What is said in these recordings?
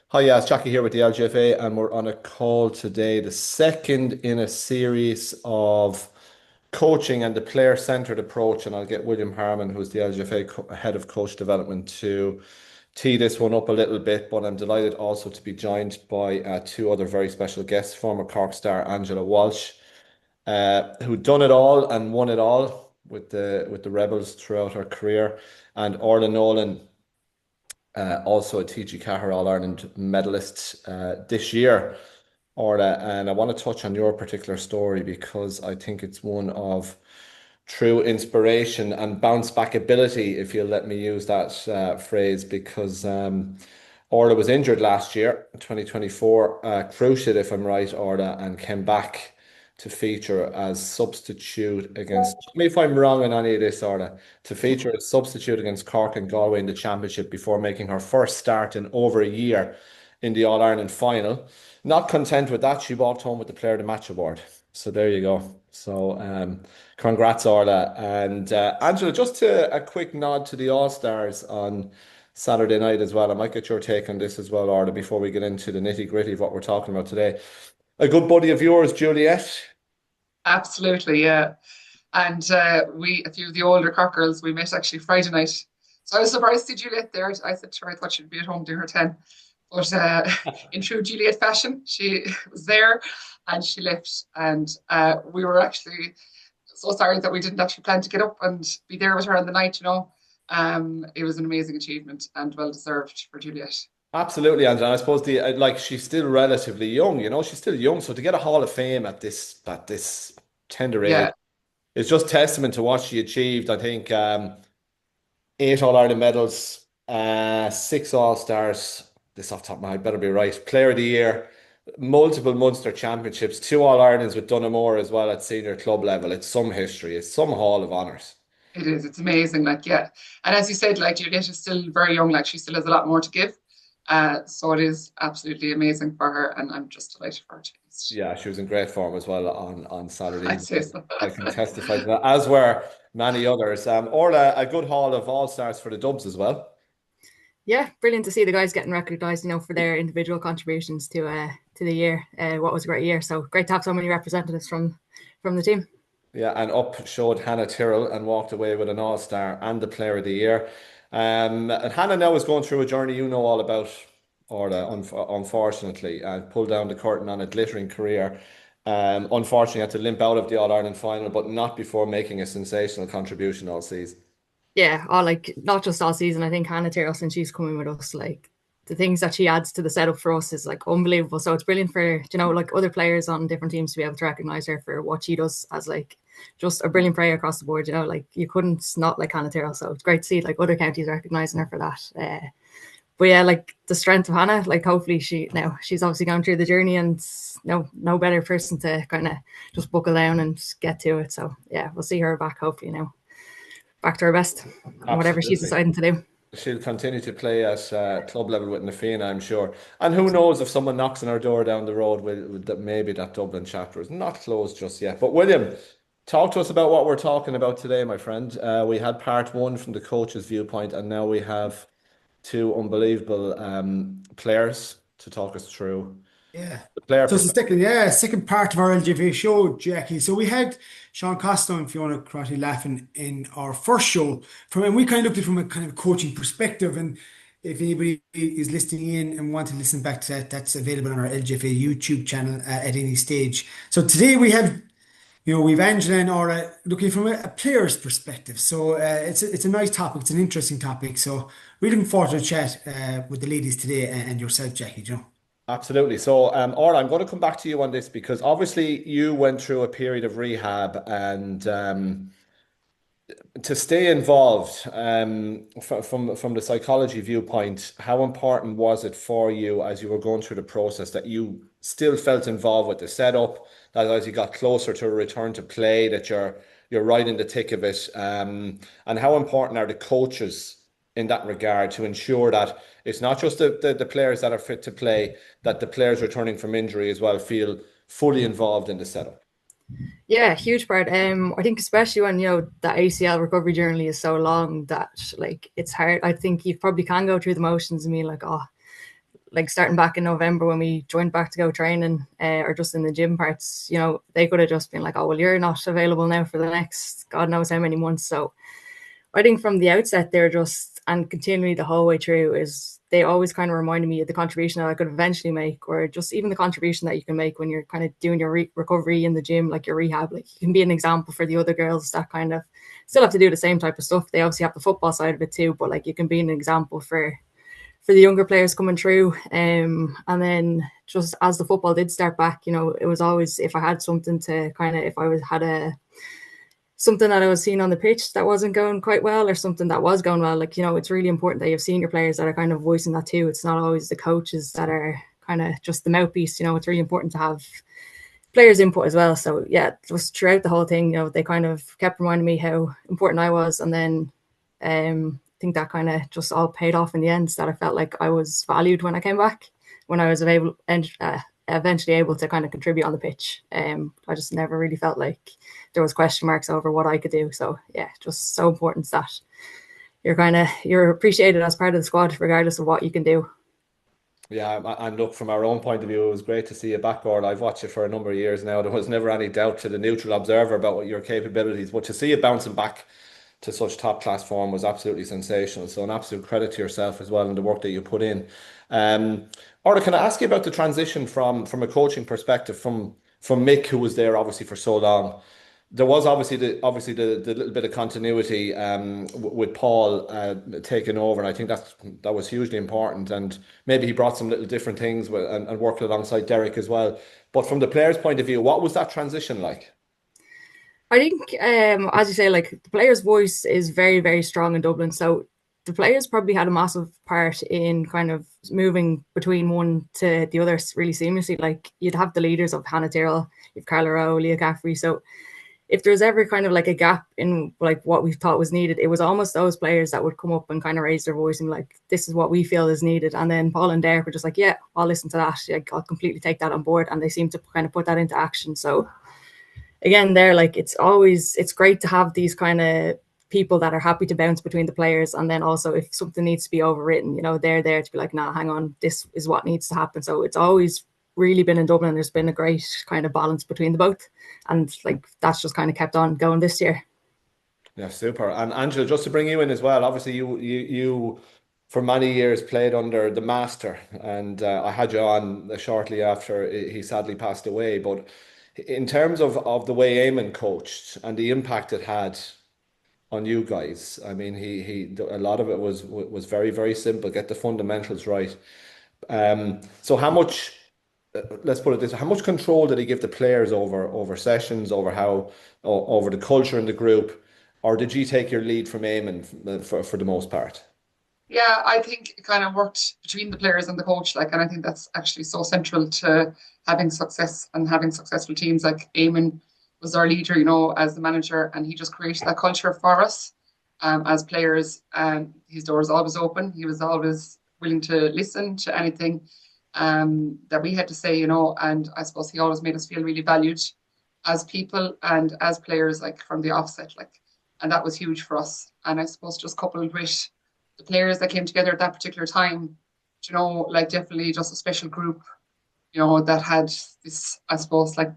Hi, yeah, it's Jackie here with the LGFA, and we're on a call today, the second in a series of coaching and the player-centered approach. And I'll get William Harmon, who's the LGFA head of coach development, to tee this one up a little bit. But I'm delighted also to be joined by two other very special guests, former Cork star Angela Walsh, who done it all and won it all with the Rebels throughout her career, and Orlagh Nolan, also a TG Cahir All-Ireland medalist this year, Orla. And I want to touch on your particular story because I think it's one of true inspiration and bounce back ability, if you'll let me use that phrase, because Orla was injured last year, 2024, cruciate, if I'm right, Orla, and came back to feature as substitute against, tell me if I'm wrong on any of this, Orla, to feature as substitute against Cork and Galway in the championship before making her first start in over a year in the All Ireland final. Not content with that, she walked home with the Player of the Match award. So there you go. So congrats, Orla. And Angela, just a quick nod to the All Stars on Saturday night as well. I might get your take on this as well, Orla, before we get into the nitty gritty of what we're talking about today. A good buddy of yours, Juliet. Absolutely, yeah. And a few of the older Cork girls, we met actually Friday night. So I was surprised to see Juliet there. I said to her, I thought she'd be at home doing her 10. But in true Juliet fashion, she was there and she left. And we were actually so sorry that we didn't actually plan to get up and be there with her on the night. It was an amazing achievement and well deserved for Juliet. Absolutely, Angela. I suppose the like she's still relatively young, she's still young. So to get a Hall of Fame at this tender age Yeah, is just testament to what she achieved. I think eight All Ireland medals, six All Stars. This off the top of my head, better be right. Player of the Year, multiple Munster championships, two All Irelands with Dunamore as well at senior club level. It's some history. It's some Hall of Honours. it is. It's amazing. Like, yeah. And as you said, like Juliet is still very young, like she still has a lot more to give. So it is absolutely amazing for her, and I'm just delighted for her to be. Yeah, she was in great form as well on I'd Saturday. say so. I can testify to that, as were many others. Orla, a good haul of all stars for the Dubs as well. Yeah, brilliant to see the guys getting recognised, for their individual contributions to the year. What was a great year. So great to have so many representatives from the team. Yeah, and up showed Hannah Tyrrell and walked away with an All Star and the Player of the Year. And Hannah now is going through a journey you know all about, Orla, unfortunately, and pulled down the curtain on a glittering career. Unfortunately, had to limp out of the All Ireland final, but not before making a sensational contribution all season. Yeah, all like not just all season. I think Hannah Tyrrell, since she's coming with us, like the things that she adds to the setup for us is like unbelievable. So it's brilliant for like other players on different teams to be able to recognise her for what she does as like just a brilliant player across the board. Like you couldn't not like Hannah Tyrrell. So it's great to see like other counties recognising her for that. But yeah, like the strength of Hannah, like hopefully she's obviously gone through the journey and no better person to kind of just buckle down and get to it. So yeah, we'll see her back hopefully now, back to her best, whatever she's Absolutely. deciding to do. She'll continue to play at club level with Nafina, I'm sure. And who knows if someone knocks on her door down the road with that maybe that Dublin chapter is not closed just yet. But William, talk to us about what we're talking about today, my friend. We had part one from the coach's viewpoint, and now we have two unbelievable players to talk us through Yeah. the player So it's the perspective. second part of our LGFA show, Jackie. So we had Sean Costello and Fiona Crotty laughing in our first show and we kind of looked at it from a kind of coaching perspective. And if anybody is listening in and want to listen back to that, that's available on our LGFA YouTube channel at any stage. So today we've Angela and Aura looking from a player's perspective. So it's a nice topic. It's an interesting topic. So we're looking forward to a chat with the ladies today and yourself, Jackie. Absolutely. So, Orla, I'm going to come back to you on this because obviously you went through a period of rehab and to stay involved from the psychology viewpoint, how important was it for you as you were going through the process that you still felt involved with the setup, that as you got closer to a return to play, that you're right in the thick of it, and how important are the coaches in that regard to ensure that it's not just the players that are fit to play, that the players returning from injury as well feel fully involved in the setup. Yeah, huge part. I think especially when that ACL recovery journey is so long that like it's hard. I think you probably can go through the motions and be like, oh, like starting back in November when we joined back to go training, or just in the gym parts, you know, they could have just been like, oh, well, you're not available now for the next God knows how many months. So I think from the outset, they're just, and continually the whole way through, is they always kind of reminded me of the contribution that I could eventually make, or just even the contribution that you can make when you're kind of doing your recovery in the gym, like your rehab. Like you can be an example for the other girls that kind of still have to do the same type of stuff. They obviously have the football side of it too, but like you can be an example for the younger players coming through. And then just as the football did start back, you know, it was always, if I had something to kind of, if I had something that I was seeing on the pitch that wasn't going quite well, or something that was going well, like, you know, it's really important that you have senior players that are kind of voicing that too. It's not always the coaches that are kind of just the mouthpiece. You know, it's really important to have players' input as well. So yeah, just throughout the whole thing, you know, they kind of kept reminding me how important I was. And then I think that kind of just all paid off in the end, so that I felt like I was valued when I came back, when I was able eventually able to kind of contribute on the pitch. I just never really felt like there was question marks over what I could do. So yeah, just so important that you're appreciated as part of the squad regardless of what you can do. Yeah, and look, from our own point of view, it was great to see you back, Orla. I've watched it for a number of years now. There was never any doubt to the neutral observer about what your capabilities, but to see you bouncing back to such top class form was absolutely sensational. So an absolute credit to yourself as well and the work that you put in. Orla, can I ask you about the transition from a coaching perspective from Mick, who was there obviously for so long? There was obviously the little bit of continuity with Paul taking over, and I think that was hugely important. And maybe he brought some little different things and worked alongside Derek as well. But from the players' point of view, what was that transition like? I think, as you say, like the players' voice is very, very strong in Dublin. So the players probably had a massive part in kind of moving between one to the other really seamlessly. Like you'd have the leaders of Hannah Tyrrell, you've Carla Rowe, Leah Caffrey. So if there was ever kind of like a gap in like what we thought was needed, it was almost those players that would come up and kind of raise their voice and be like, this is what we feel is needed. And then Paul and Derek were just like, yeah, I'll listen to that. Like, I'll completely take that on board. And they seem to kind of put that into action. So again, they're like, it's great to have these kind of people that are happy to bounce between the players. And then also if something needs to be overwritten, you know, they're there to be like, nah, hang on, this is what needs to happen. So it's always really been in Dublin. There's been a great kind of balance between the both. And like, that's just kind of kept on going this year. Yeah, super. And Angela, just to bring you in as well, obviously you for many years played under the master, and I had you on shortly after he sadly passed away. But in terms of the way Eamon coached and the impact it had on you guys, I mean, he a lot of it was very, very simple. Get the fundamentals right. So how much, let's put it this way, how much control did he give the players over sessions, over the culture in the group, or did you take your lead from Eamon for the most part? Yeah, I think it kind of worked between the players and the coach, like, and I think that's actually so central to having success and having successful teams. Like Eamon was our leader, you know, as the manager, and he just created that culture for us as players. And his door was always open. He was always willing to listen to anything that we had to say, you know. And I suppose he always made us feel really valued as people and as players, like from the offset, like, and that was huge for us. And I suppose just coupled with the players that came together at that particular time, you know, like definitely just a special group, you know, that had this, I suppose, like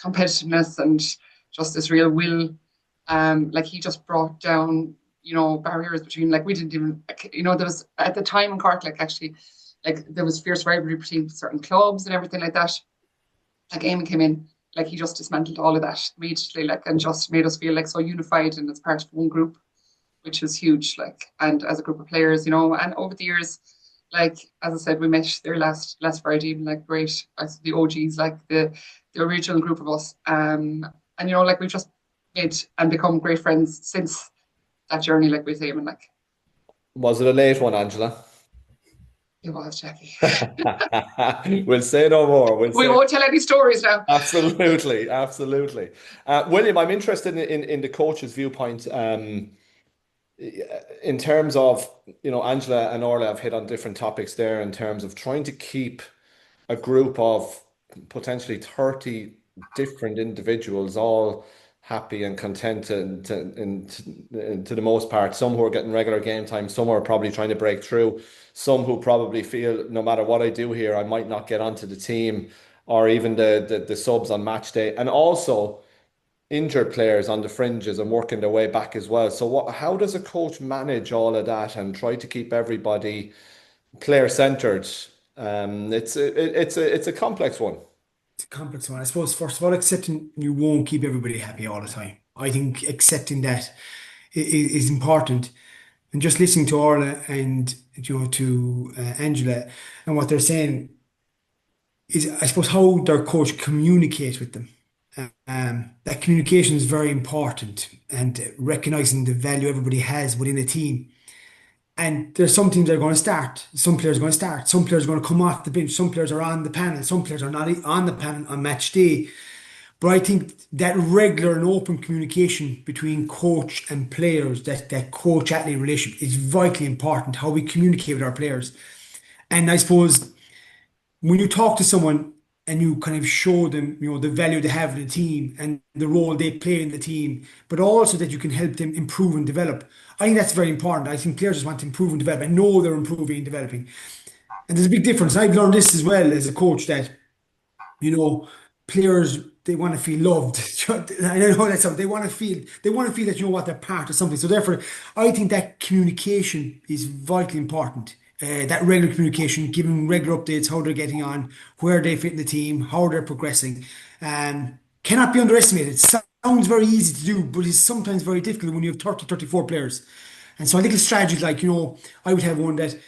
competitiveness and just this real will. Like he just brought down, you know, barriers between, like, we didn't even, you know, there was at the time in Cork, like actually, like there was fierce rivalry between certain clubs and everything like that. Like Eamon came in, like he just dismantled all of that immediately, like, and just made us feel like so unified and as part of one group, which was huge, like, and as a group of players, you know. And over the years, like, as I said, we met there last Friday evening, like great, the OGs, like the original group of us. And you know, like we've just made and become great friends since that journey, like with Eamon, like. Was it a late one, Angela? It was, Jackie. We'll say no more. We won't tell any stories now. Absolutely, absolutely. William, I'm interested in the coach's viewpoint. In terms of, you know, Angela and Orla have hit on different topics there in terms of trying to keep a group of potentially 30 different individuals all happy and content to the most part. Some who are getting regular game time, some are probably trying to break through, some who probably feel no matter what I do here, I might not get onto the team, or even the subs on match day, and also injured players on the fringes and working their way back as well. So how does a coach manage all of that and try to keep everybody player centered? It's a complex one. It's a complex one. I suppose, first of all, accepting you won't keep everybody happy all the time. I think accepting that is important. And just listening to Orla and to Angela and what they're saying is, I suppose, how their coach communicates with them. That communication is very important, and recognizing the value everybody has within a team. And there's some teams that are going to start. Some players are going to start. Some players are going to come off the bench. Some players are on the panel. Some players are not on the panel on match day. But I think that regular and open communication between coach and players, that coach-athlete relationship, is vitally important. How we communicate with our players. And I suppose when you talk to someone and you kind of show them, the value they have in the team and the role they play in the team, but also that you can help them improve and develop. I think that's very important. I think players just want to improve and develop and know they're improving and developing. And there's a big difference. I've learned this as well as a coach, that, players, they want to feel loved. I know that's something. They want to feel that, they're part of something. So therefore, I think that communication is vitally important. That regular communication, giving regular updates, how they're getting on, where they fit in the team, how they're progressing, cannot be underestimated. It sounds very easy to do, but it's sometimes very difficult when you have 30, 34 players. And so a little strategy like, I would have one that,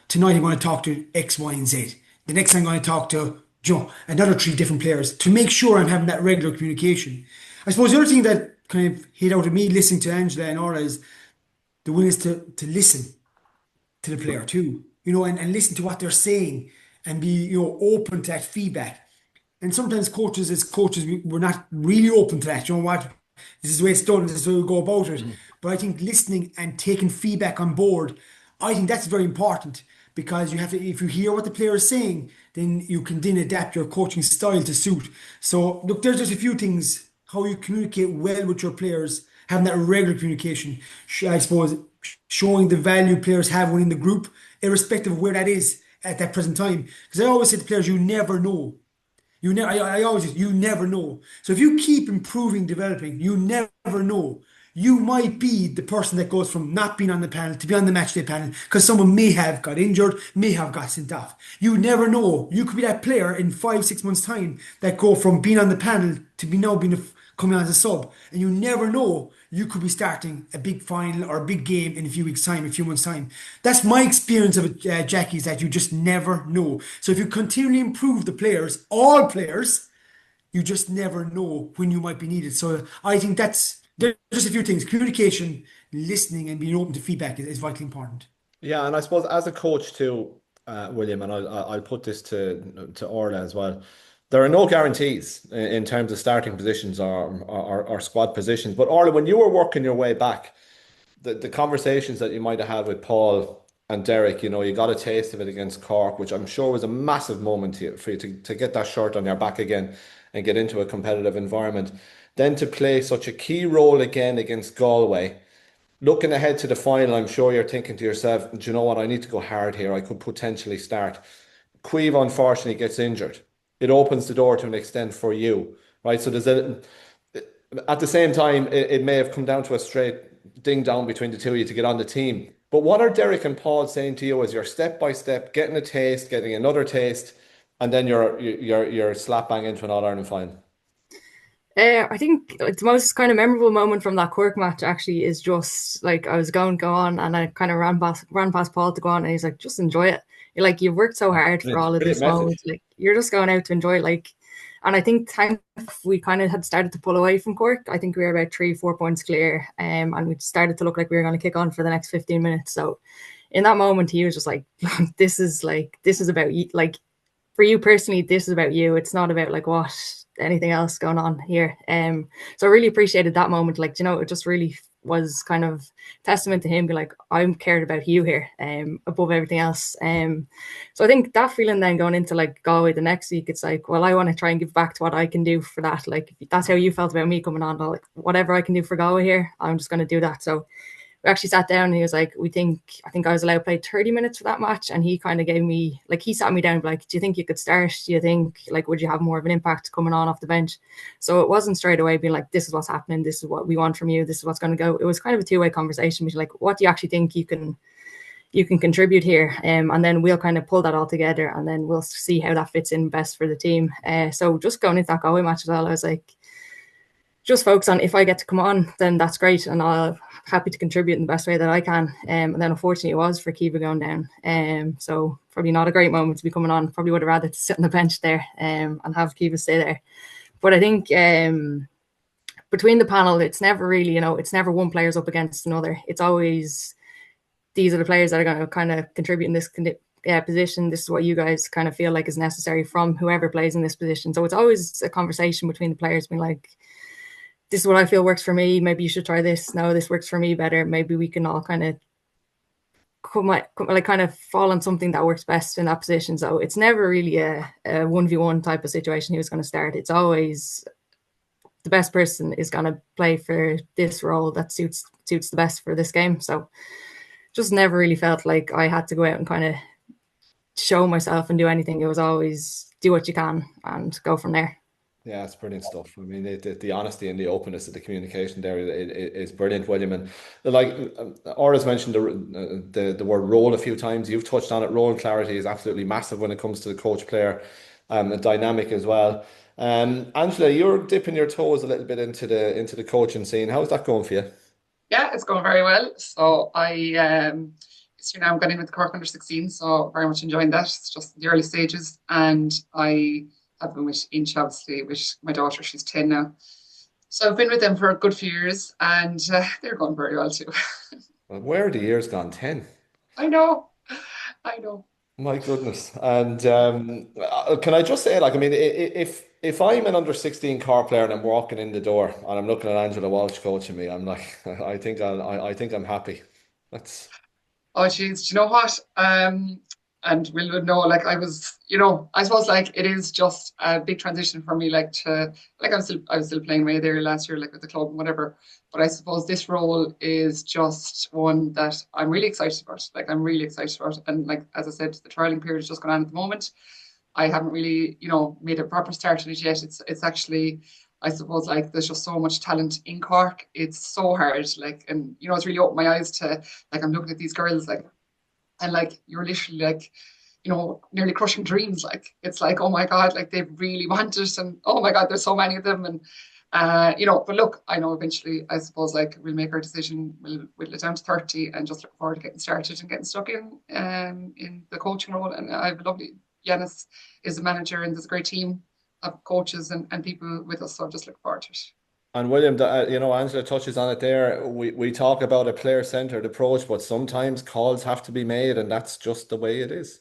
tonight I'm going to talk to X, Y, and Z. The next time I'm going to talk to, another 3 different players to make sure I'm having that regular communication. I suppose the other thing that kind of hit out of me listening to Angela and Orla is the willingness to listen to the player too, and listen to what they're saying and be, open to that feedback. And sometimes as coaches, we're not really open to that. You know what? This is the way it's done. This is the way we go about it. But I think listening and taking feedback on board, I think that's very important, because you have to, if you hear what the player is saying, then you can then adapt your coaching style to suit. So look, there's just a few things, how you communicate well with your players, having that regular communication, I suppose, showing the value players have within the group, irrespective of where that is at that present time. Because I always say to players, you never know. I always, you never know. So if you keep improving, developing, you never know. You might be the person that goes from not being on the panel to be on the match day panel, because someone may have got injured, may have got sent off. You never know. You could be that player in 5-6 months' time that go from being on the panel to coming on as a sub. And you never know. You could be starting a big final or a big game in a few weeks' time, a few months' time. That's my experience of it, Jackie, is that you just never know. So if you continually improve the players, all players, you just never know when you might be needed. So I think there's just a few things. Communication, listening, and being open to feedback is vitally important. Yeah, and I suppose as a coach too, William, and I'll put this to Orla as well. There are no guarantees in terms of starting positions or squad positions. But Orla, when you were working your way back, the conversations that you might have had with Paul and Derek, you got a taste of it against Cork, which I'm sure was a massive moment for you to get that shirt on your back again and get into a competitive environment. Then to play such a key role again against Galway. Looking ahead to the final, I'm sure you're thinking to yourself, do you know what? I need to go hard here. I could potentially start. Queeve unfortunately gets injured. It opens the door to an extent for you, right? So at the same time, it may have come down to a straight ding down between the two of you to get on the team. But what are Derek and Paul saying to you as you're step by step getting a taste, getting another taste, and then you're slap bang into an All-Ireland final? I think the most kind of memorable moment from that Cork match actually is just like I was going to go on, and I kind of ran past Paul to go on, and he's like, just enjoy it. You're like, you've worked so hard for all of these moments. Like, you're just going out to enjoy it. Like, and I think we kind of had started to pull away from Cork. I think we were about 3-4 points clear, and we started to look like we were going to kick on for the next 15 minutes. So in that moment, he was just like, this is about you. Like, for you personally, this is about you. It's not about like anything else going on here. So I really appreciated that moment. Like, it just really was kind of testament to him being like, I'm cared about you here, above everything else. So I think that feeling then going into like Galway the next week, it's like, well, I want to try and give back to what I can do for that. Like if that's how you felt about me coming on, like whatever I can do for Galway here, I'm just going to do that. So we actually sat down and he was like, I think I was allowed to play 30 minutes for that match. And he kind of gave me, like, he sat me down, like, do you think you could start? Do you think, like, would you have more of an impact coming on off the bench? So it wasn't straight away being like, this is what's happening. This is what we want from you. This is what's going to go. It was kind of a two-way conversation, which like, what do you actually think you can contribute here? And then we'll kind of pull that all together and then we'll see how that fits in best for the team. So just going into that Galway match as well, I was like, just focus on if I get to come on, then that's great. And I'll happy to contribute in the best way that I can. And then unfortunately it was for Kiva going down. So probably not a great moment to be coming on. Probably would have rather to sit on the bench there and have Kiva stay there. But I think between the panel, it's never really, it's never one player's up against another. It's always, these are the players that are going to kind of contribute in this position. This is what you guys kind of feel like is necessary from whoever plays in this position. So it's always a conversation between the players being like, this is what I feel works for me. Maybe you should try this. No, this works for me better. Maybe we can all kind of kind of fall on something that works best in that position. So it's never really a 1v1 type of situation who's going to start. It's always the best person is going to play for this role that suits the best for this game. So just never really felt like I had to go out and kind of show myself and do anything. It was always do what you can and go from there. Yeah, it's brilliant stuff. I mean, the honesty and the openness of the communication there is brilliant, William. And like Ora's mentioned the word role a few times. You've touched on it. Role clarity is absolutely massive when it comes to the coach-player dynamic as well. Angela, you're dipping your toes a little bit into the coaching scene. How's that going for you? Yeah, it's going very well. So this year now I'm getting with the Cork under 16, so very much enjoying that. It's just the early stages, and I've been with Inch, obviously, with my daughter. She's 10 now. So I've been with them for a good few years, and they're going very well too. Well, where are the years gone? 10. I know. My goodness. And can I just say, like, I mean, if I'm an under 16 car player and I'm walking in the door and I'm looking at Angela Walsh coaching me, I'm like, I think I'm happy. That's. Oh, geez, do you know what? And Will would know, like I was, I suppose like it is just a big transition for me, like I was still playing away there last year, like with the club and whatever. But I suppose this role is just one that I'm really excited about. Like I'm really excited about, and like as I said, the trialing period is just going on at the moment. I haven't really, made a proper start on it yet. It's actually, I suppose, like there's just so much talent in Cork. It's so hard, like, and it's really opened my eyes to, like, I'm looking at these girls, like. And like you're literally like, nearly crushing dreams. Like it's like, oh my God, like they really want it, and oh my God, there's so many of them. And but look, I know eventually, I suppose, like we'll make our decision. We'll whittle it down to 30, and just look forward to getting started and getting stuck in the coaching role. And I have a lovely Yanis is a manager, and there's a great team of coaches and people with us. So just look forward to it. And William, Angela touches on it there. We talk about a player-centered approach, but sometimes calls have to be made, and that's just the way it is.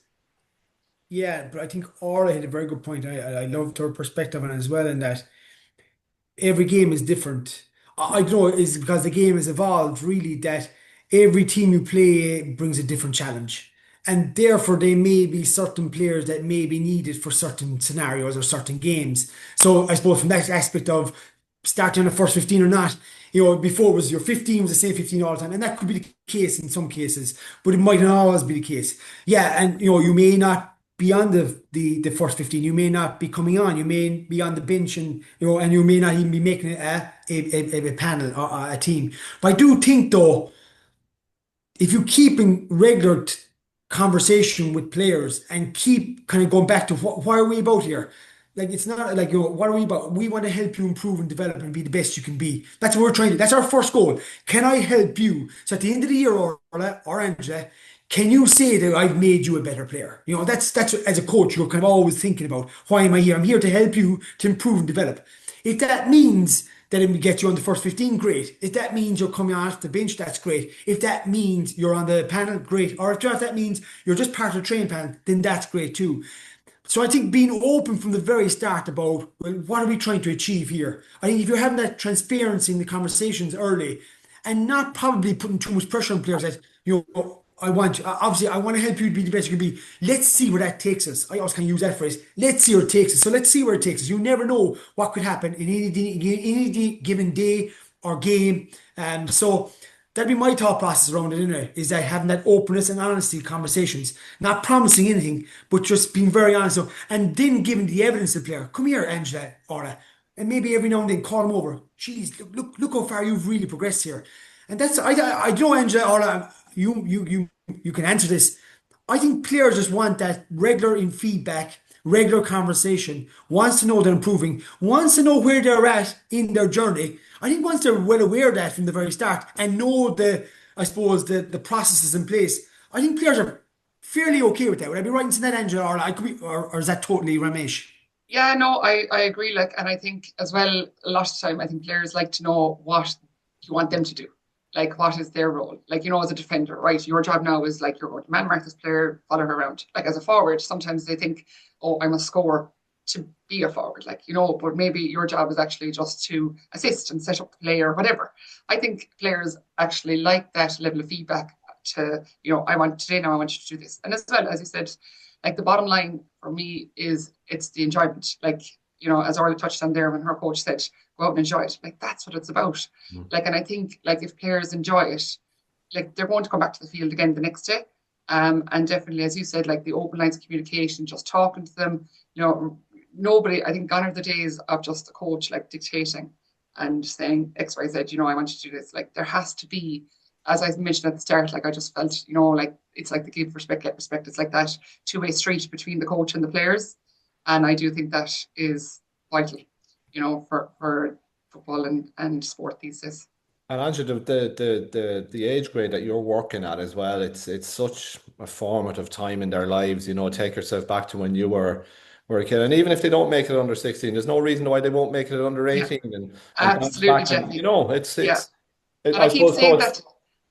Yeah, but I think Orla had a very good point. I loved her perspective on it as well, in that every game is different. I don't know, it's because the game has evolved really, that every team you play brings a different challenge. And therefore, there may be certain players that may be needed for certain scenarios or certain games. So I suppose from that aspect of starting on the first 15 or not, before it was your 15 was the same 15 all the time. And that could be the case in some cases, but it might not always be the case. Yeah, and you may not be on the first 15. You may not be coming on. You may be on the bench, and and you may not even be making a panel or a team. But I do think, though, if you keep in regular conversation with players and keep kind of going back to why are we about here? Like it's not like what are we about? We want to help you improve and develop and be the best you can be. That's what we're trying to do. That's our first goal. Can I help you? So at the end of the year, or Angela, can you say that I've made you a better player? That's as a coach, you're kind of always thinking about, why am I here? I'm here to help you to improve and develop. If that means that it will get you on the first 15, great. If that means you're coming off the bench, that's great. If that means you're on the panel, great. Or if that means you're just part of the training panel, then that's great too. So I think being open from the very start about, well, what are we trying to achieve here? I think if you're having that transparency in the conversations early, and not probably putting too much pressure on players that, obviously, I want to help you to be the best you can be. Let's see where that takes us. I always kind of use that phrase. Let's see where it takes us. So let's see where it takes us. You never know what could happen in any given day or game. So that'd be my thought process around it anyway, is that having that openness and honesty conversations, not promising anything, but just being very honest. So, and then giving the evidence to the player. Come here, Angela, Orla. And maybe every now and then call them over. Jeez, look how far you've really progressed here. And that's I know, Angela, Orla, you can answer this. I think players just want that regular in feedback, regular conversation, wants to know they're improving, wants to know where they're at in their journey. I think once they're well aware of that from the very start and know I suppose the processes in place, I think players are fairly okay with that. Would I be right in saying that, Angela, or is that totally Ramesh? Yeah, no, I agree. Like, and I think as well, a lot of time, I think players like to know what you want them to do. Like, what is their role? Like, as a defender, right? Your job now is like you're going to man mark this player, follow her around. Like, as a forward, sometimes they think, oh, I must score to be a forward, but maybe your job is actually just to assist and set up the play or whatever. I think players actually like that level of feedback to, I want you to do this. And as well, as you said, like the bottom line for me is it's the enjoyment. Like, as Orla touched on there when her coach said, go out and enjoy it. Like, that's what it's about. Like, and I think like if players enjoy it, like they're going to come back to the field again the next day. And definitely, as you said, like the open lines of communication, just talking to them, nobody, I think gone are the days of just the coach like dictating and saying X, Y, Z, I want you to do this. Like there has to be, as I mentioned at the start, like I just felt, like it's like the give respect, get respect. It's like that two-way street between the coach and the players. And I do think that is vital, for football and sport these days. And Angela, the age grade that you're working at as well, it's such a formative time in their lives. Take yourself back to when you were a kid, and even if they don't make it under 16, there's no reason why they won't make it under 18. Yeah, and absolutely, back and, Jeffy. It, And I suppose,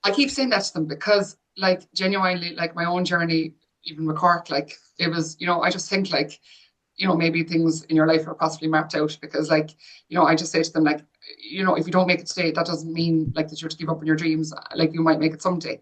I keep saying that to them because, like, genuinely, like my own journey, even with Cork, like it was, I just think like, maybe things in your life are possibly mapped out because, like, I just say to them, like, if you don't make it today, that doesn't mean like that you have to give up on your dreams. Like you might make it someday.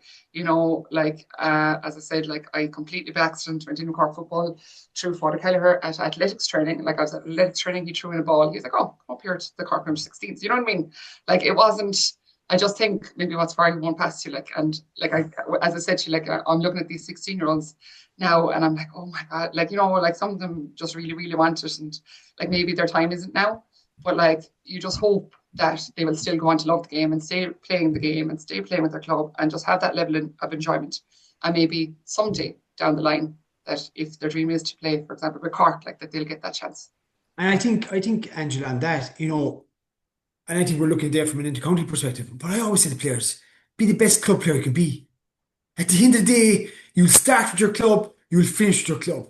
Like as I said, like I completely by accident went into Cork football through Father Kelleher at athletics training. Like I was at athletics training, he threw in a ball. He was like, "Oh, come up here to the Cork under 16s." You know what I mean? Like it wasn't. I just think maybe what's far won't pass you. Like and like as I said to you, like I'm looking at these 16-year-olds now, and I'm like, oh my God, like like some of them just really, really want it, and like maybe their time isn't now. But like you just hope that they will still go on to love the game and stay playing the game and stay playing with their club and just have that level of enjoyment. And maybe someday down the line that if their dream is to play, for example, with Cork, like that they'll get that chance. And I think Angela, on that, and I think we're looking there from an intercounty perspective. But I always say to players, be the best club player you can be. At the end of the day, you'll start with your club, you'll finish with your club.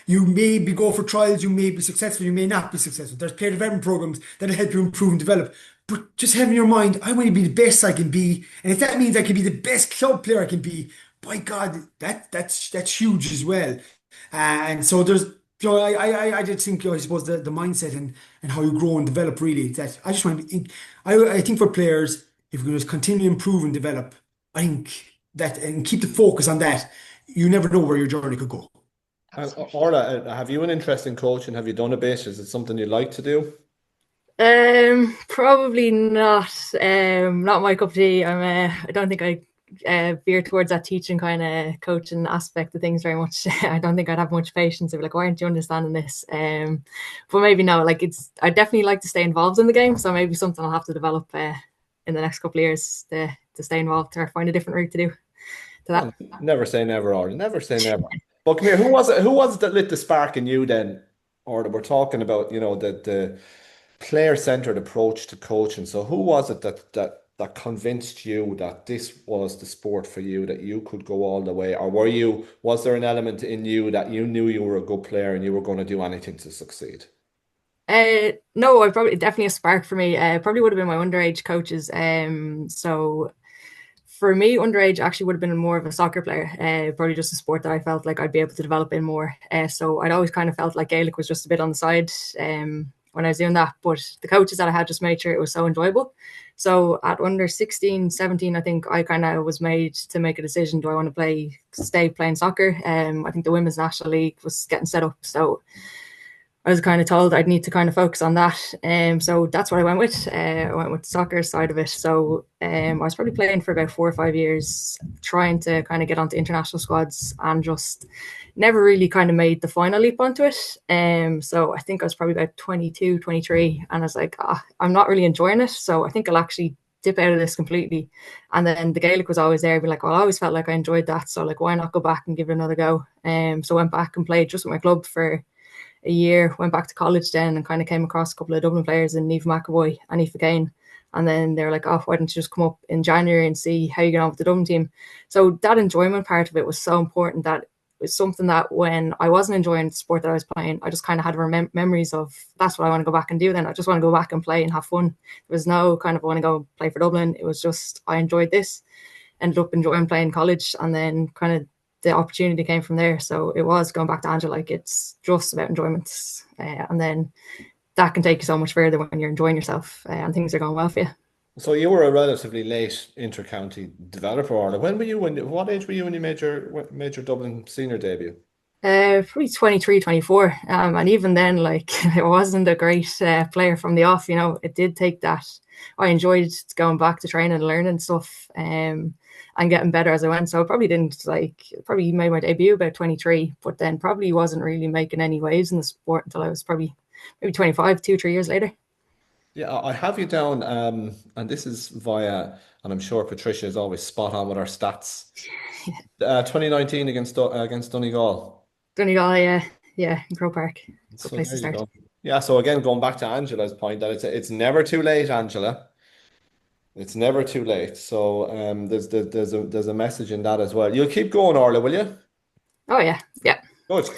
You may go for trials, you may be successful, you may not be successful. There's player development programs that'll help you improve and develop. But just have in your mind, I want to be the best I can be. And if that means I can be the best club player I can be, by God, that's huge as well. And so there's, I did think, I suppose the mindset and how you grow and develop really, that I just want to be, I think for players, if we just continue to improve and develop, I think that, and keep the focus on that, you never know where your journey could go. Orla, have you an interest in coaching? Have you done a bit? Is it something you'd like to do? Probably not. Not my cup of tea. I don't think I veer towards that teaching kind of coaching aspect of things very much. I don't think I'd have much patience. I'd be like, why aren't you understanding this? But maybe no. Like I definitely like to stay involved in the game. So maybe something I'll have to develop in the next couple of years to stay involved or find a different route to do to that. Never say never, Orla. Never say never. But come here, who was it that lit the spark in you then? Or that we're talking about, the player-centered approach to coaching. So who was it that convinced you that this was the sport for you, that you could go all the way? Or was there an element in you that you knew you were a good player and you were going to do anything to succeed? No, definitely a spark for me. Probably would have been my underage coaches. So for me, underage actually would have been more of a soccer player, probably just a sport that I felt like I'd be able to develop in more. So I'd always kind of felt like Gaelic was just a bit on the side when I was doing that. But the coaches that I had just made sure it was so enjoyable. So at under 16, 17, I think I kind of was made to make a decision. Do I want to stay playing soccer? I think the Women's National League was getting set up. So I was kind of told I'd need to kind of focus on that. So that's what I went with. I went with the soccer side of it. So I was probably playing for about 4 or 5 years, trying to kind of get onto international squads, and just never really kind of made the final leap onto it. So I think I was probably about 22, 23, and I was like, I'm not really enjoying it. So I think I'll actually dip out of this completely. And then the Gaelic was always there. I'd be like, well, I always felt like I enjoyed that. So like, why not go back and give it another go? So I went back and played just with my club for a year, went back to college then, and kind of came across a couple of Dublin players in Niamh McAvoy and Aoife Kane. And then they were like, oh, why don't you just come up in January and see how you get on with the Dublin team? So that enjoyment part of it was so important, that it was something that when I wasn't enjoying the sport that I was playing, I just kind of had memories of, that's what I want to go back and do then. I just want to go back and play and have fun. There was no kind of, I want to go play for Dublin. It was just, I enjoyed this, ended up enjoying playing college, and then kind of the opportunity came from there. So it was going back to Angela, like, it's just about enjoyment. And then that can take you so much further when you're enjoying yourself and things are going well for you. So you were a relatively late inter-county developer, Orla. What age were you when you made your Dublin senior debut? Probably 23, 24. And even then, like, I wasn't a great player from the off, it did take that. I enjoyed going back to training and learning stuff and getting better as I went. So I probably probably made my debut about 23, but then probably wasn't really making any waves in the sport until I was probably maybe 25, 2-3 years later. Yeah, I have you down, and this is via, and I'm sure Patricia is always spot on with our stats. 2019 against Donegal. Donegal, yeah, in Croke Park. Good place to start. Yeah, so again, going back to Angela's point, that it's never too late, Angela. It's never too late. So there's a message in that as well. You'll keep going, Orla, will you? Oh yeah. Good.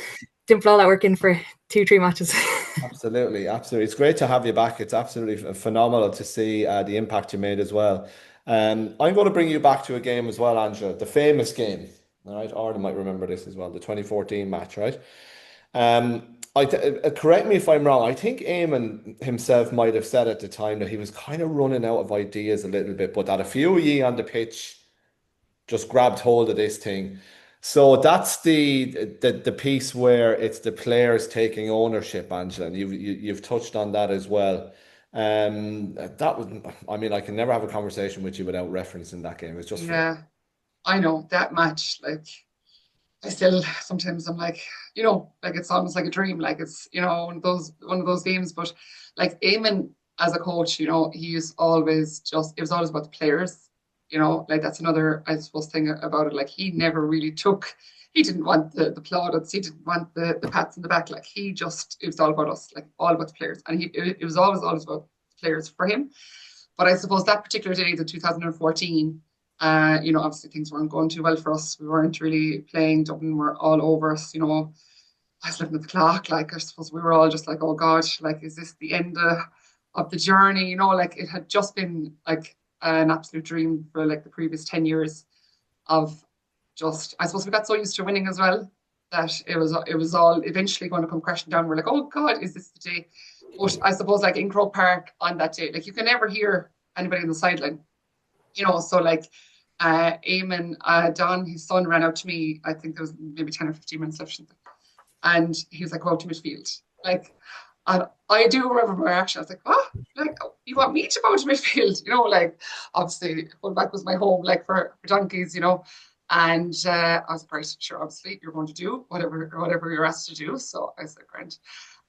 Didn't put all that work in for 2-3 matches. Absolutely. It's great to have you back. It's absolutely phenomenal to see the impact you made as well. I'm going to bring you back to a game as well, Angela, the famous game. All right, Orla might remember this as well, the 2014 match, right? Correct me if I'm wrong. I think Eamon himself might have said at the time that he was kind of running out of ideas a little bit, but that a few of ye on the pitch just grabbed hold of this thing. So that's the piece where it's the players taking ownership, Angela, and you've touched on that as well. That was, I mean, I can never have a conversation with you without referencing that game. It's just fun. I know that match, like, I still sometimes I'm like, like it's almost like a dream, like it's one of those games. But like Eamon as a coach, he's always it was always about the players, like that's another, I suppose, thing about it. Like he never really he didn't want the plaudits, he didn't want the pats in the back. Like it was all about us, like all about the players, and it was always about the players for him. But I suppose that particular day, the 2014. Obviously things weren't going too well for us. We weren't really playing. Dublin were all over us. I was looking at the clock. Like, I suppose we were all just like, oh God, like, is this the end of the journey? Like it had just been like an absolute dream for like the previous 10 years of just, I suppose we got so used to winning as well that it was all eventually going to come crashing down. We're like, oh God, is this the day? But I suppose like in Croke Park on that day, like you can never hear anybody on the sideline. So like Eamon, Don, his son, ran out to me. I think there was maybe 10 or 15 minutes left. And he was like, go out to midfield. Like, and I do remember my reaction. I was like, oh, like, you want me to go to midfield? Like, obviously, fullback was my home, like, for donkeys, And I was like, right, sure, obviously, you're going to do whatever you're asked to do. So I said, grand.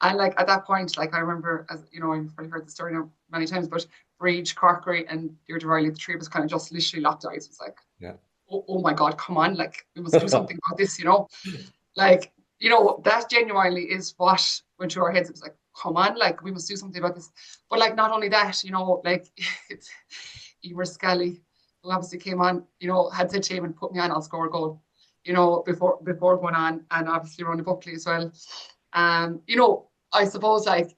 And like at that point, like I remember, as I've probably heard the story now many times, but Breach, Corkery, and Deirdre Riley, the three of us kind of just literally locked eyes. It was like, yeah, oh my God, come on, like we must do something about this, Like, that genuinely is what went through our heads. It was like, come on, like we must do something about this. But like not only that, like Emer Scally, who obviously came on, had said to him and put me on, I'll score a goal, before going on, and obviously Ronnie Buckley as well. I suppose like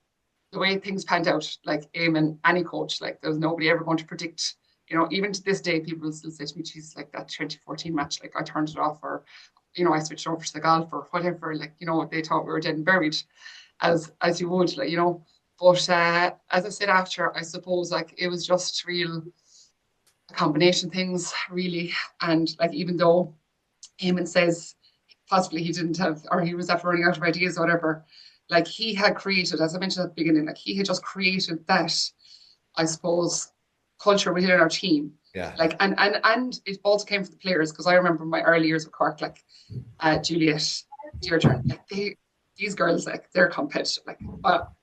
the way things panned out, like Eamon, any coach, like there was nobody ever going to predict, even to this day, people will still say to me, geez, like that 2014 match, like I turned it off, or, I switched over to the golf or whatever, like, they thought we were dead and buried, as you would, like, But as I said after, I suppose like it was just real a combination of things really. And like even though Eamon says possibly he didn't have, or he was after running out of ideas or whatever, like he had created, as I mentioned at the beginning, like he had just created that, I suppose, culture within our team. Yeah. Like and it also came from the players, because I remember my early years with Cork, like Juliet, Deirdre, like these girls, like they're competitive. Like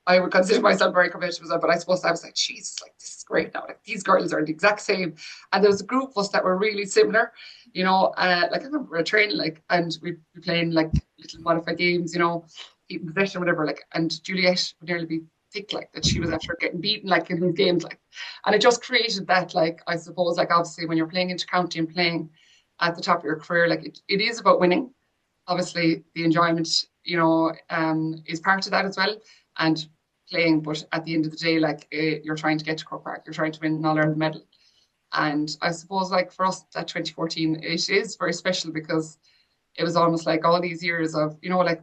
I would consider myself very competitive as well, but I suppose I was like, Jesus, like this is great now. Like these girls are the exact same, and there was a group of us that were really similar. You know, like I remember a training, like, and we'd be playing like little modified games, you know, keeping possession, whatever. Like, and Juliet would nearly be thick, like that she was after getting beaten, like in these games, like, and it just created that, like, I suppose, like obviously when you're playing inter-county and playing at the top of your career, like it is about winning. Obviously, the enjoyment, you know, is part of that as well, and playing. But at the end of the day, like you're trying to get to Croke Park, you're trying to win an All-Ireland medal. And I suppose, like for us, that 2014, it is very special because it was almost like all these years of, you know, like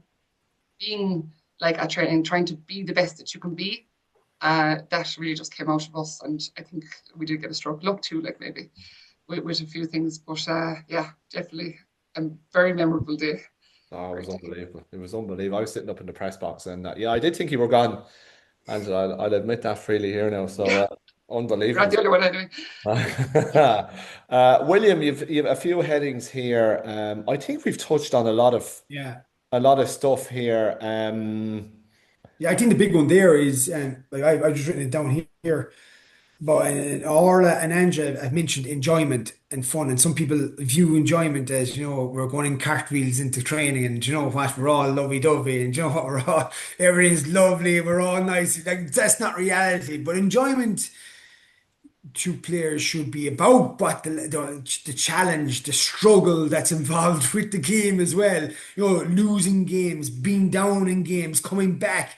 being like at training, trying to be the best that you can be. That really just came out of us, and I think we did get a stroke of luck too, like maybe with a few things. But yeah, definitely a very memorable day. Oh, it was unbelievable. It was unbelievable. I was sitting up in the press box, and yeah, I did think you were gone, Angela. I'll admit that freely here now. So You're not unbelievable. the only one anyway. William, you've a few headings here. I think we've touched on Yeah. a lot of stuff here. Yeah, I think the big one there is, like I just written it down here, but Orla and Angela have mentioned enjoyment and fun, and some people view enjoyment as, you know, we're going in cartwheels into training, and you know what, we're all lovey-dovey, and you know what, we're all everything's lovely, we're all nice. Like that's not reality, but enjoyment to players should be about what the challenge, the struggle that's involved with the game as well. You know, losing games, being down in games, coming back,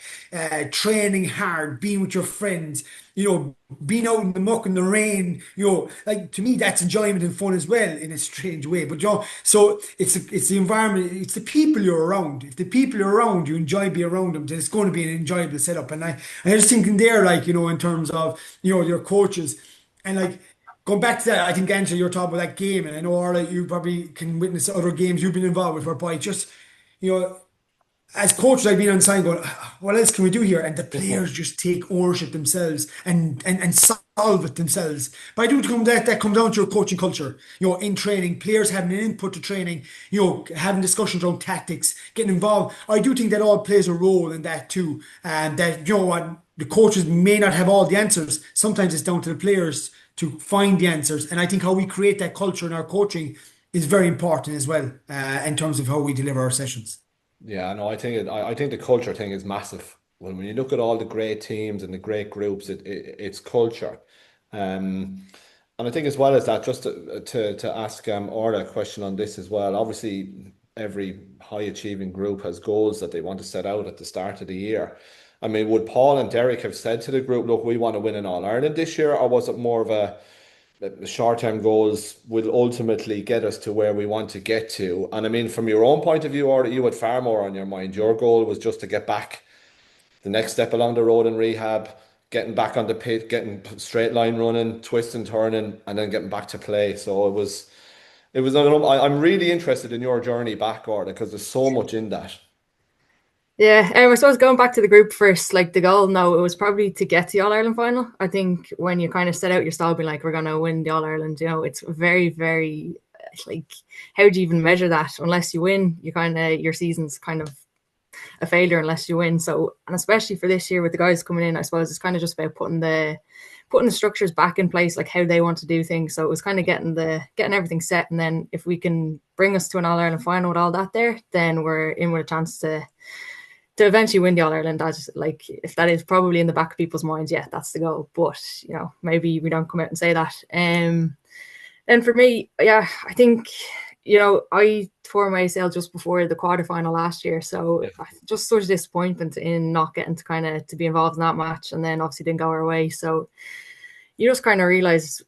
training hard, being with your friends. You know, being out in the muck and the rain. You know, like to me, that's enjoyment and fun as well in a strange way. But you know, so it's the environment, it's the people you're around. If the people you're around, you enjoy being around them, then it's going to be an enjoyable setup. And I was thinking there, like, you know, in terms of, you know, your coaches. And like going back to that, I think Angela, you're talking about that game, and I know Orla, you probably can witness other games you've been involved with, whereby just, you know, as coaches, I've been on side going, what else can we do here? And the players just take ownership themselves and solve it themselves. But I do think that comes down to your coaching culture. You know, in training, players having an input to training, you know, having discussions around tactics, getting involved. I do think that all plays a role in that too. And that, you know what, the coaches may not have all the answers. Sometimes it's down to the players to find the answers. And I think how we create that culture in our coaching is very important as well, in terms of how we deliver our sessions. Yeah, no, I think the culture thing is massive. When you look at all the great teams and the great groups, it's culture. And I think as well as that, just to ask Orla a question on this as well. Obviously, every high achieving group has goals that they want to set out at the start of the year. I mean, would Paul and Derek have said to the group, "Look, we want to win an All Ireland this year," or was it more of a the short-term goals will ultimately get us to where we want to get to? And I mean, from your own point of view, or you had far more on your mind. Your goal was just to get back the next step along the road in rehab, getting back on the pit, getting straight line running, twisting, turning, and then getting back to play. So I'm really interested in your journey back, Orla, because there's so much in that. Yeah, I suppose going back to the group first, like the goal, no, it was probably to get to the All Ireland final. I think when you kind of set out your stall, being like, we're going to win the All Ireland, you know, it's very, very like, how do you even measure that? Unless you win, your season's kind of a failure unless you win. So, and especially for this year with the guys coming in, I suppose it's kind of just about putting the structures back in place, like how they want to do things. So it was kind of getting everything set, and then if we can bring us to an All Ireland final with all that there, then we're in with a chance to eventually win the All Ireland. That's like, if that is probably in the back of people's minds, yeah, that's the goal. But you know, maybe we don't come out and say that. And for me, yeah, I think, you know, I tore my ACL just before the quarterfinal last year, so just such disappointment in not getting to be involved in that match, and then obviously didn't go our way. So you just kind of realize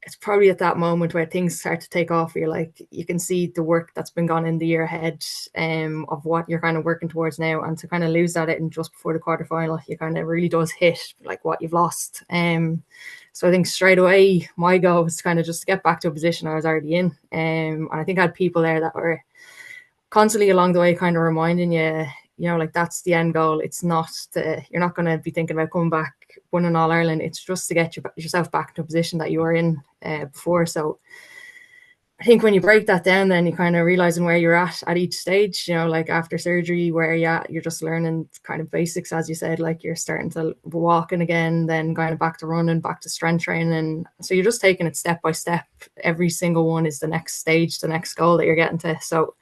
it's probably at that moment where things start to take off. You're like, you can see the work that's been gone in the year ahead, of what you're kind of working towards now, and to kind of lose that in just before the quarterfinal, you kind of really does hit like what you've lost. So I think straight away my goal was to kind of just get back to a position I was already in. And I think I had people there that were constantly along the way kind of reminding you, you know, like that's the end goal. It's not you're not going to be thinking about coming back, winning All Ireland. It's just to get yourself back into a position that you were in before. So I think when you break that down, then you kind of realizing where you're at each stage, you know, like after surgery, where you're just learning kind of basics, as you said, like you're starting to walking again, then going back to running, back to strength training. So you're just taking it step by step. Every single one is the next stage, the next goal that you're getting to. So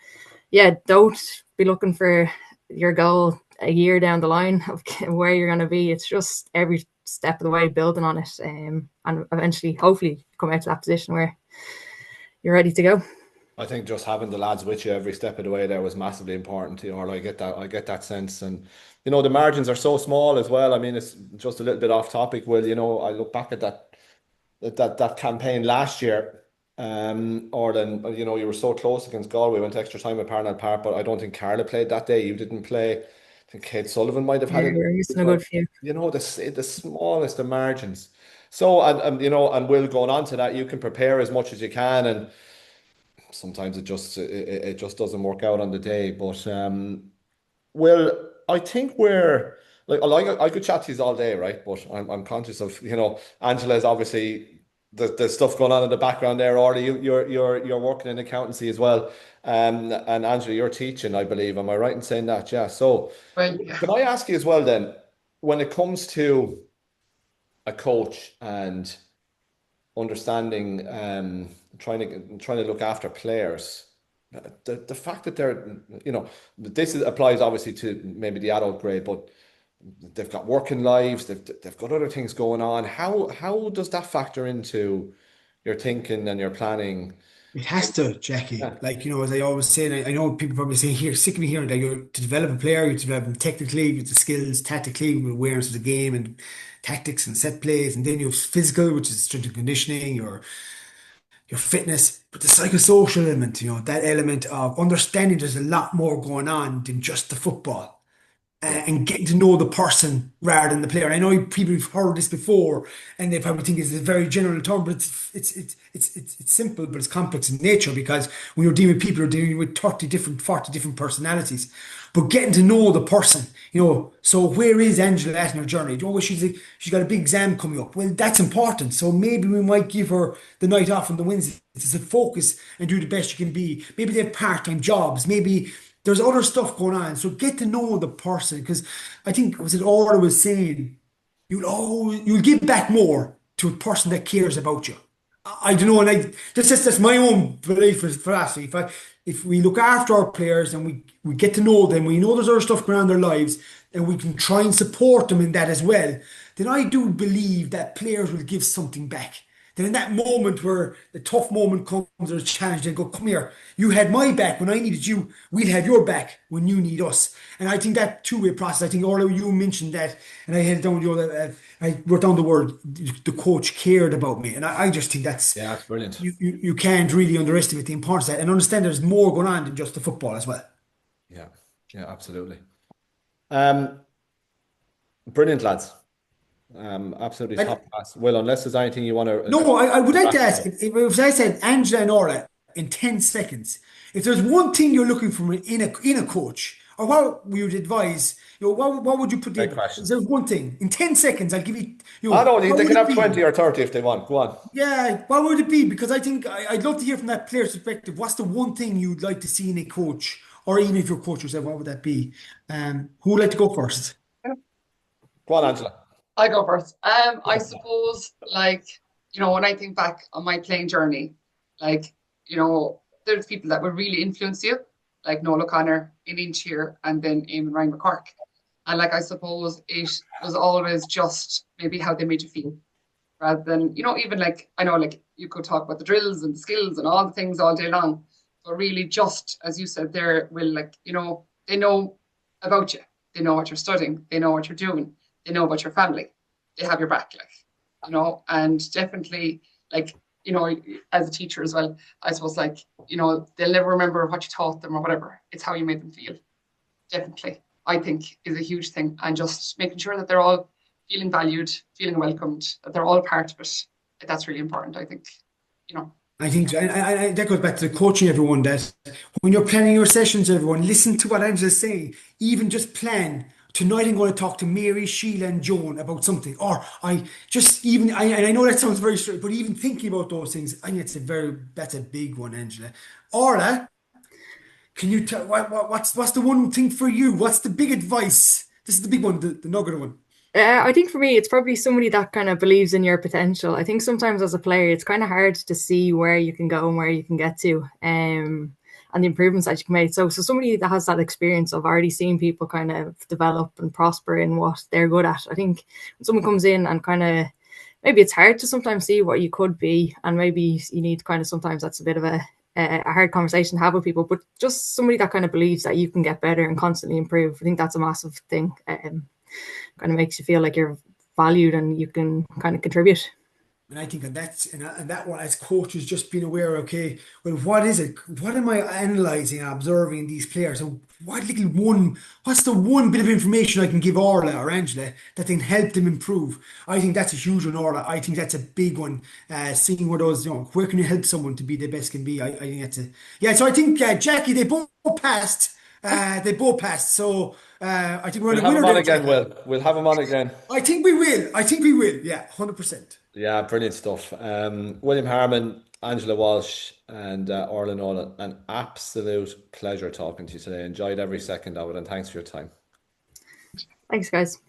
yeah, don't be looking for your goal a year down the line of where you're going to be. It's just every step of the way building on it, and eventually, hopefully, come out to that position where you're ready to go. I think just having the lads with you every step of the way there was massively important. You know, I get that sense, and you know the margins are so small as well. I mean, it's just a little bit off topic. Well, you know, I look back at that campaign last year. Orlagh, you know, you were so close against Galway, went extra time at Parnell Park, but I don't think Carla played that day. You didn't play. I think Kate Sullivan might have had it. We're missing a good few. You know, the smallest of margins. So, and you know, and Will, going on to that, you can prepare as much as you can, and sometimes it just doesn't work out on the day. But well, I think we're like I could chat to you all day, right? But I'm conscious of, you know, Angela's obviously the stuff going on in the background there. Or you're working in accountancy as well, and Angela, you're teaching, I believe. Am I right in saying that? Yeah. So Well, yeah. can I ask you as well then, when it comes to a coach and understanding, trying to look after players, the fact that they're, you know, applies obviously to maybe the adult grade, but they've got working lives, they've got other things going on. How does that factor into your thinking and your planning? It has to, Jackie. Yeah, Like, you know, as I always say, and I know people probably say, here, sick of me hearing that you're to develop a player, you develop them technically, with the skills, tactically, with awareness of the game and tactics and set plays, and then you have physical, which is strength and conditioning, your fitness, but the psychosocial element, you know, that element of understanding there's a lot more going on than just the football, yeah, and getting to know the person rather than the player. And I know people have heard this before, and they probably think it's a very general term, but it's simple, but it's complex in nature, because when you're dealing with people, you're dealing with 30 different, 40 different personalities. But getting to know the person, you know, so where is Angela at in her journey? You know, she's got a big exam coming up. Well, that's important. So maybe we might give her the night off on the Wednesday to focus and do the best you can be. Maybe they have part-time jobs. Maybe there's other stuff going on. So get to know the person, because I think, was it Orla was saying, you'll give back more to a person that cares about you. I don't know, and that's my own belief, philosophy. If we look after our players and we get to know them, we know there's other stuff going on in their lives, and we can try and support them in that as well, then I do believe that players will give something back. Then in that moment where the tough moment comes or a challenge, they go, come here, you had my back when I needed you, we'll have your back when you need us. And I think that two-way process, I think, Orla, you mentioned that, and I had it down, you know, I wrote down the word, the coach cared about me. And I just think that's brilliant. you can't really underestimate the importance of that, and understand there's more going on than just the football as well. Yeah, yeah, absolutely. Brilliant, lads. Absolutely And top class. Well, unless there's anything you want to. no, I would like to ask, if I said Angela and Orla in 10 seconds, if there's one thing you're looking for in a coach, or what we would advise, you know, what would you put Great in? question. Is there one thing in 10 seconds? I'll give you, you I know, know what they would can it have be? 20 or 30 if they want. Go on. Yeah, what would it be? Because I think I'd love to hear from that player's perspective. What's the one thing you'd like to see in a coach, or even if you're a coach yourself, what would that be? Who would like to go first? Go on, Angela. I go first. I suppose, like, you know, when I think back on my playing journey, like, you know, there's people that would really influence you, like Noel O'Connor in Inch here, and then Eamon Ryan McCork. And like, I suppose it was always just maybe how they made you feel, rather than, you know, even like, I know, like, you could talk about the drills and the skills and all the things all day long, but really just, as you said there, Will, like, you know, they know about you. They know what you're studying. They know what you're doing. They know about your family. They have your back, like, you know, and definitely, like, you know, as a teacher as well, I suppose, like, you know, they'll never remember what you taught them or whatever. It's how you made them feel. Definitely, I think is a huge thing. And just making sure that they're all feeling valued, feeling welcomed, that they're all part of it. That's really important, I think, you know. I think so. That goes back to the coaching everyone that when you're planning your sessions, everyone, listen to what Angela's saying. Even just plan. Tonight I'm going to talk to Mary, Sheila, and Joan about something. Or I just even and I know that sounds very straight, but even thinking about those things, I think that's a big one, Angela. Orla, can you tell what's the one thing for you? What's the big advice? This is the big one, the nugget one. I think for me, it's probably somebody that kind of believes in your potential. I think sometimes as a player, it's kind of hard to see where you can go and where you can get to, and the improvements that you can make. So somebody that has that experience of already seeing people kind of develop and prosper in what they're good at. I think when someone comes in and kind of, maybe it's hard to sometimes see what you could be, and maybe you need kind of, sometimes that's a bit of a hard conversation to have with people, but just somebody that kind of believes that you can get better and constantly improve. I think that's a massive thing. Kind of makes you feel like you're valued and you can kind of contribute. And I think and that one as coaches just being aware, okay, well, what is it? What am I analysing and observing these players? And what's the one bit of information I can give Orla or Angela that can help them improve? I think that's a huge one, Orla. I think that's a big one. Seeing where those, where can you help someone to be the best can be? I think yeah. So I think Jackie, they both passed. So I think we're We'll on a have him winner on there, again, Jackie. Will. We'll have him on again. I think we will. Yeah, 100%. Yeah, brilliant stuff. William Harmon, Angela Walsh, and Orlagh Nolan. An absolute pleasure talking to you today. Enjoyed every second of it, and thanks for your time. Thanks, guys.